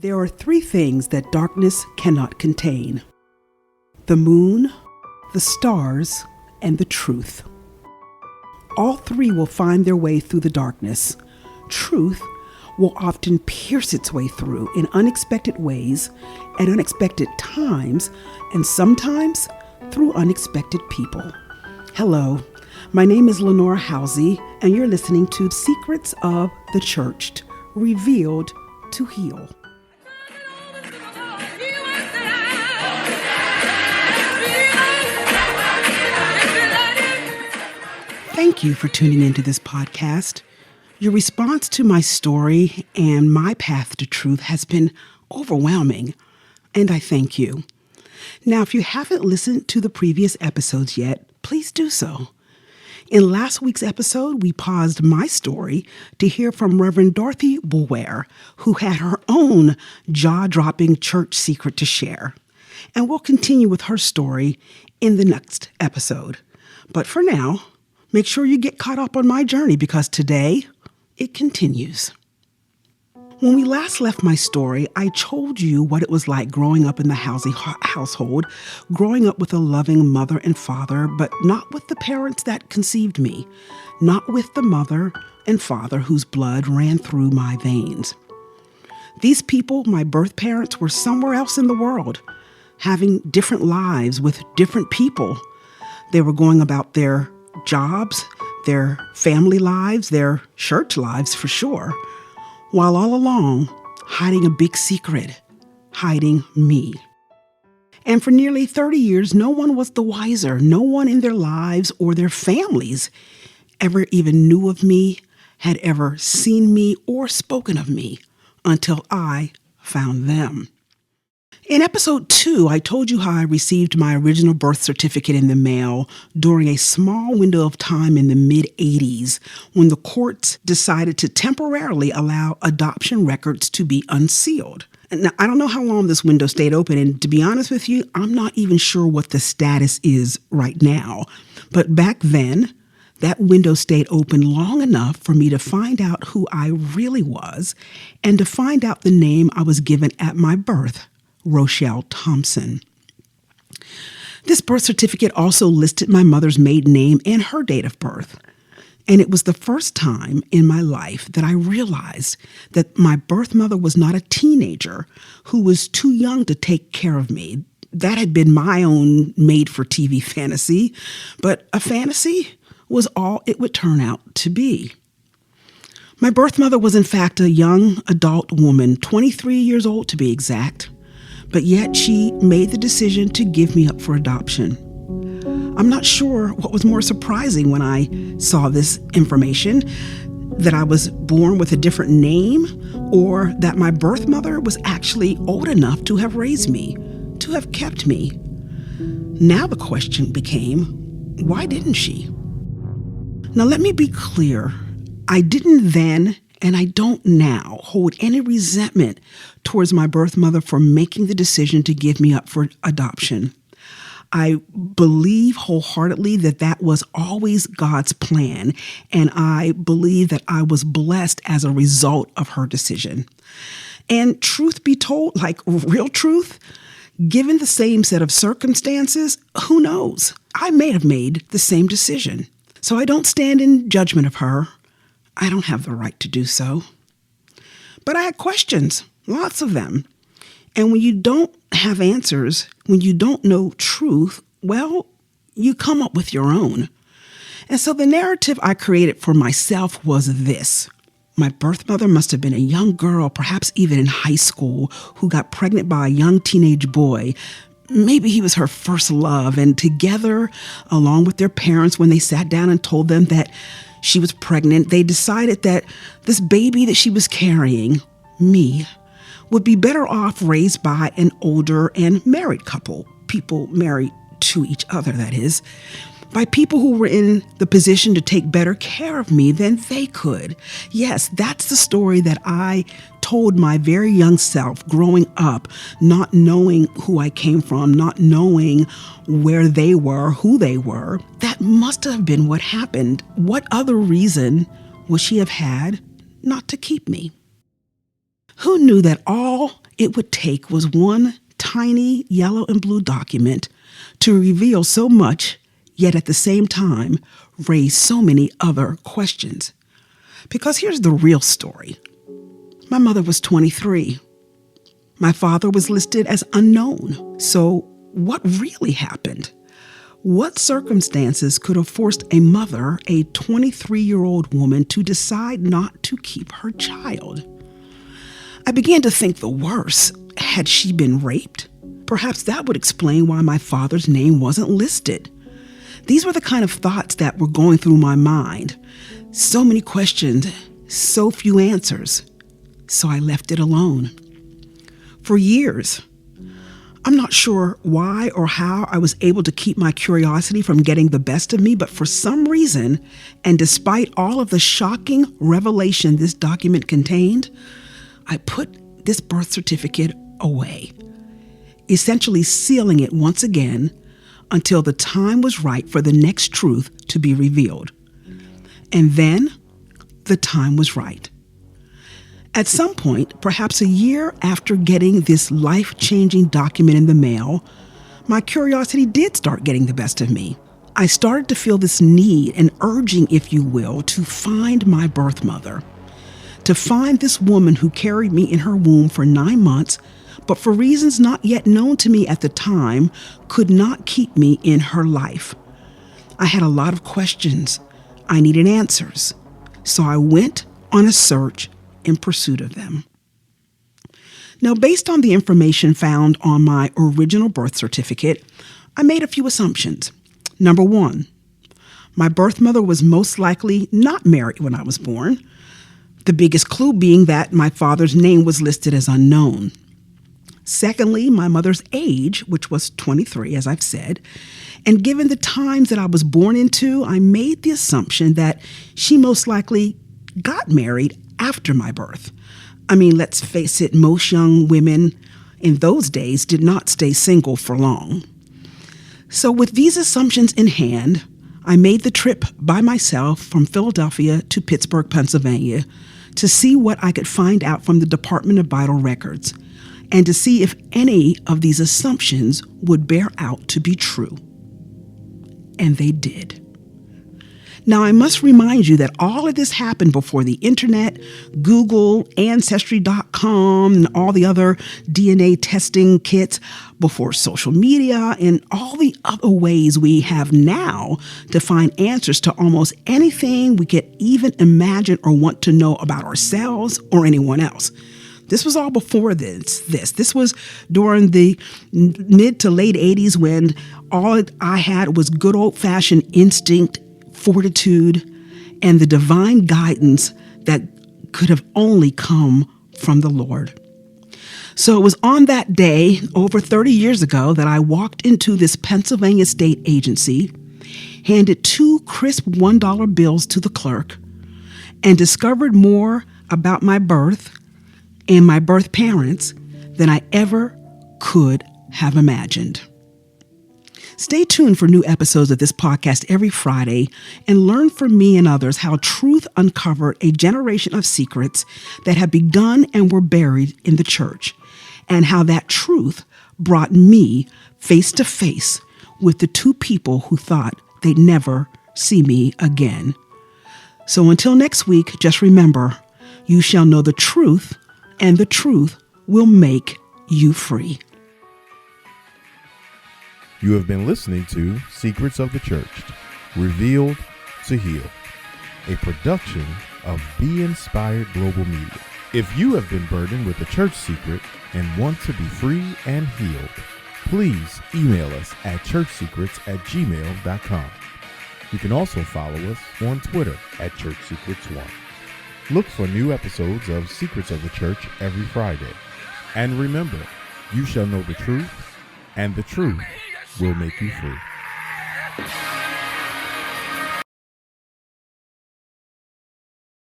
There are three things that darkness cannot contain: the moon, the stars, and the truth. All three will find their way through the darkness. Truth will often pierce its way through in unexpected ways, at unexpected times, and sometimes through unexpected people. Hello, my name is Lenora Howze, and you're listening to Secrets of the cHURTched, Revealed to Heal. Thank you for tuning into this podcast. Your response to my story and my path to truth has been overwhelming, and I thank you. Now, if you haven't listened to the previous episodes yet, please do so. In last week's episode, we paused my story to hear from Reverend Boulware, who had her own jaw-dropping church secret to share. And we'll continue with her story in the next episode. But for now, make sure you get caught up on my journey because today it continues. When we last left my story, I told you what it was like growing up in the Howze household, growing up with a loving mother and father, but not with the parents that conceived me, not with the mother and father whose blood ran through my veins. These people, my birth parents, were somewhere else in the world, having different lives with different people. They were going about their jobs, their family lives, their church lives for sure, while all along hiding a big secret, hiding me. And for nearly 30 years, no one was the wiser. No one in their lives or their families ever even knew of me, had ever seen me or spoken of me until I found them. In episode 2, I told you how I received my original birth certificate in the mail during a small window of time in the mid-'80s when the courts decided to temporarily allow adoption records to be unsealed. Now, I don't know how long this window stayed open, and to be honest with you, I'm not even sure what the status is right now. But back then, that window stayed open long enough for me to find out who I really was and to find out the name I was given at my birth, Rochelle Thompson. This birth certificate also listed my mother's maiden name and her date of birth. And it was the first time in my life that I realized that my birth mother was not a teenager who was too young to take care of me. That had been my own made-for-TV fantasy, but a fantasy was all it would turn out to be. My birth mother was in fact a young adult woman, 23 years old to be exact. But yet she made the decision to give me up for adoption. I'm not sure what was more surprising when I saw this information, that I was born with a different name or that my birth mother was actually old enough to have raised me, to have kept me. Now the question became, why didn't she? Now let me be clear. I didn't then and I don't now hold any resentment towards my birth mother for making the decision to give me up for adoption. I believe wholeheartedly that that was always God's plan, and I believe that I was blessed as a result of her decision. And truth be told, like real truth, given the same set of circumstances, who knows? I may have made the same decision. So I don't stand in judgment of her. I don't have the right to do so. But I had questions, lots of them. And when you don't have answers, when you don't know truth, well, you come up with your own. And so the narrative I created for myself was this. My birth mother must have been a young girl, perhaps even in high school, who got pregnant by a young teenage boy. Maybe he was her first love. And together, along with their parents, when they sat down and told them that she was pregnant, they decided that this baby that she was carrying, me, would be better off raised by an older and married couple, people married to each other, that is, by people who were in the position to take better care of me than they could. Yes, that's the story that I told my very young self growing up, not knowing who I came from, not knowing where they were, who they were. That must have been what happened. What other reason would she have had not to keep me? Who knew that all it would take was one tiny yellow and blue document to reveal so much, yet at the same time raise so many other questions. Because here's the real story. My mother was 23. My father was listed as unknown. So what really happened? What circumstances could have forced a mother, a 23-year-old woman, to decide not to keep her child? I began to think the worst. Had she been raped? Perhaps that would explain why my father's name wasn't listed. These were the kind of thoughts that were going through my mind. So many questions, so few answers. So I left it alone. For years, I'm not sure why or how I was able to keep my curiosity from getting the best of me, but for some reason, and despite all of the shocking revelation this document contained, I put this birth certificate away, essentially sealing it once again until the time was right for the next truth to be revealed. And then the time was right. At some point, perhaps a year after getting this life-changing document in the mail, my curiosity did start getting the best of me. I started to feel this need, an urging, if you will, to find my birth mother, to find this woman who carried me in her womb for 9 months, but for reasons not yet known to me at the time, could not keep me in her life. I had a lot of questions. I needed answers. So I went on a search in pursuit of them. Now, based on the information found on my original birth certificate, I made a few assumptions. Number one, my birth mother was most likely not married when I was born, the biggest clue being that my father's name was listed as unknown. Secondly, my mother's age, which was 23, as I've said, and given the times that I was born into, I made the assumption that she most likely got married after my birth. I mean, let's face it, most young women in those days did not stay single for long. So with these assumptions in hand, I made the trip by myself from Philadelphia to Pittsburgh, Pennsylvania, to see what I could find out from the Department of Vital Records, and to see if any of these assumptions would bear out to be true. And they did. Now, I must remind you that all of this happened before the internet, Google, Ancestry.com, and all the other DNA testing kits, before social media, and all the other ways we have now to find answers to almost anything we could even imagine or want to know about ourselves or anyone else. This was all before this. This was during the mid to late 80s when all I had was good old-fashioned instinct, fortitude, and the divine guidance that could have only come from the Lord. So it was on that day, over 30 years ago, that I walked into this Pennsylvania state agency, handed 2 crisp $1 bills to the clerk, and discovered more about my birth and my birth parents than I ever could have imagined. Stay tuned for new episodes of this podcast every Friday and learn from me and others how truth uncovered a generation of secrets that had begun and were buried in the church, and how that truth brought me face to face with the 2 people who thought they'd never see me again. So until next week, just remember, you shall know the truth, and the truth will make you free. You have been listening to Secrets of the Churched, Revealed to Heal, a production of Be Inspired Global Media. If you have been burdened with a church secret and want to be free and healed, please email us at churchsecrets@gmail.com. You can also follow us on Twitter at ChurchSecrets1. Look for new episodes of Secrets of the Church every Friday. And remember, you shall know the truth, and the truth will make you free.